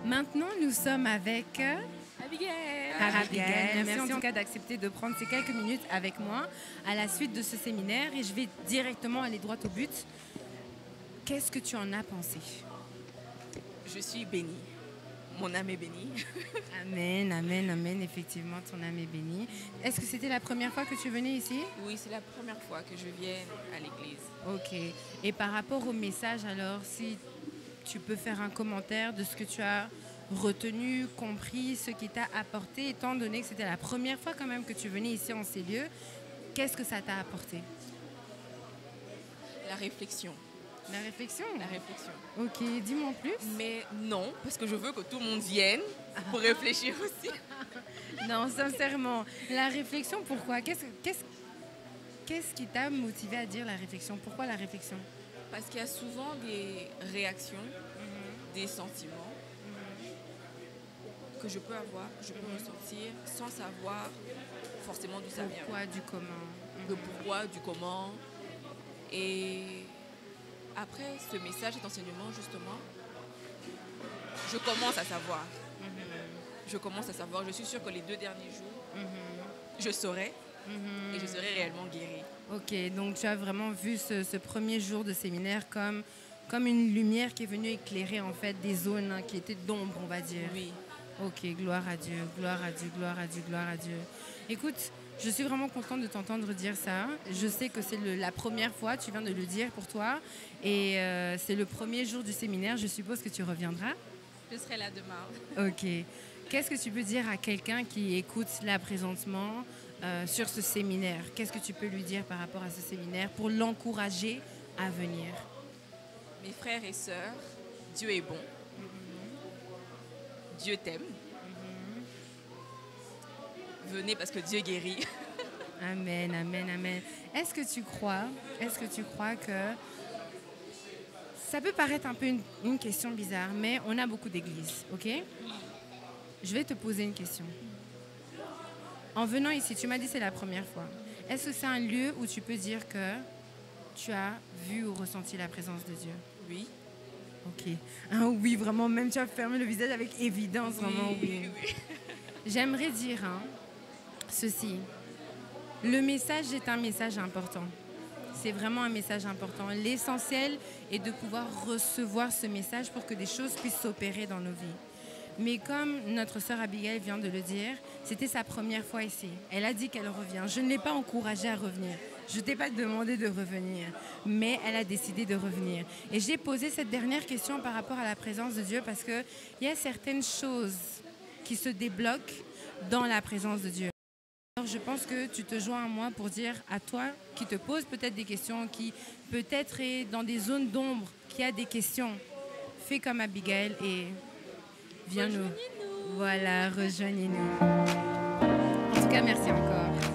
Maintenant, nous sommes avec Abigail. Abigail. Merci en tout cas d'accepter de prendre ces quelques minutes avec moi à la suite de ce séminaire et je vais directement aller droit au but. Qu'est-ce que tu en as pensé? Je suis bénie. Mon âme est bénie. Amen, amen, amen. Effectivement, ton âme est bénie. Est-ce que c'était la première fois que tu venais ici? Oui, c'est la première fois que je viens à l'église. Ok. Et par rapport au message, alors, si tu peux faire un commentaire de ce que tu as retenu, compris, ce qui t'a apporté, étant donné que c'était la première fois quand même que tu venais ici en ces lieux, qu'est-ce que ça t'a apporté? La réflexion. La réflexion? La réflexion. Ok, dis-moi en plus. Mais non, parce que je veux que tout le monde vienne pour réfléchir aussi. Non, sincèrement. La réflexion, pourquoi? Qu'est-ce qui t'a motivé à dire la réflexion? Pourquoi la réflexion? Parce qu'il y a souvent des réactions, des sentiments que je peux avoir, je peux ressentir sans savoir forcément d'où ça vient. Pourquoi, du comment? Le pourquoi, du comment. Et après ce message, cet enseignement, justement, je commence à savoir. Je commence à savoir. Je suis sûre que les 2 derniers jours, je saurai et je serai réellement guérie. Ok, donc tu as vraiment vu ce premier jour de séminaire comme une lumière qui est venue éclairer en fait des zones qui étaient d'ombre, on va dire. Oui. Ok, gloire à Dieu, gloire à Dieu, gloire à Dieu, gloire à Dieu. Écoute, je suis vraiment contente de t'entendre dire ça. Je sais que c'est la première fois, tu viens de le dire pour toi. Et c'est le premier jour du séminaire, je suppose que tu reviendras. Je serai là demain. Ok. Qu'est-ce que tu peux dire à quelqu'un qui écoute là présentement sur ce séminaire? Qu'est-ce que tu peux lui dire par rapport à ce séminaire pour l'encourager à venir? Mes frères et sœurs, Dieu est bon. Dieu t'aime. Venez parce que Dieu guérit. Amen, amen, amen. Est-ce que tu crois que ça peut paraître un peu une question bizarre, mais on a beaucoup d'églises, ok? Je vais te poser une question. En venant ici, tu m'as dit que c'est la première fois. Est-ce que c'est un lieu où tu peux dire que tu as vu ou ressenti la présence de Dieu? Oui. Ok. Ah oui, vraiment, même tu as fermé le visage avec évidence, vraiment, oui. J'aimerais dire ceci. Le message est un message important. C'est vraiment un message important. L'essentiel est de pouvoir recevoir ce message pour que des choses puissent s'opérer dans nos vies. Mais comme notre sœur Abigail vient de le dire, c'était sa première fois ici. Elle a dit qu'elle revient. Je ne l'ai pas encouragée à revenir. Je ne t'ai pas demandé de revenir. Mais elle a décidé de revenir. Et j'ai posé cette dernière question par rapport à la présence de Dieu parce qu'il y a certaines choses qui se débloquent dans la présence de Dieu. Alors, je pense que tu te joins à moi pour dire à toi qui te pose peut-être des questions, qui peut-être est dans des zones d'ombre, qui a des questions, fais comme Abigail et viens nous. Voilà, rejoignez-nous. En tout cas, merci encore.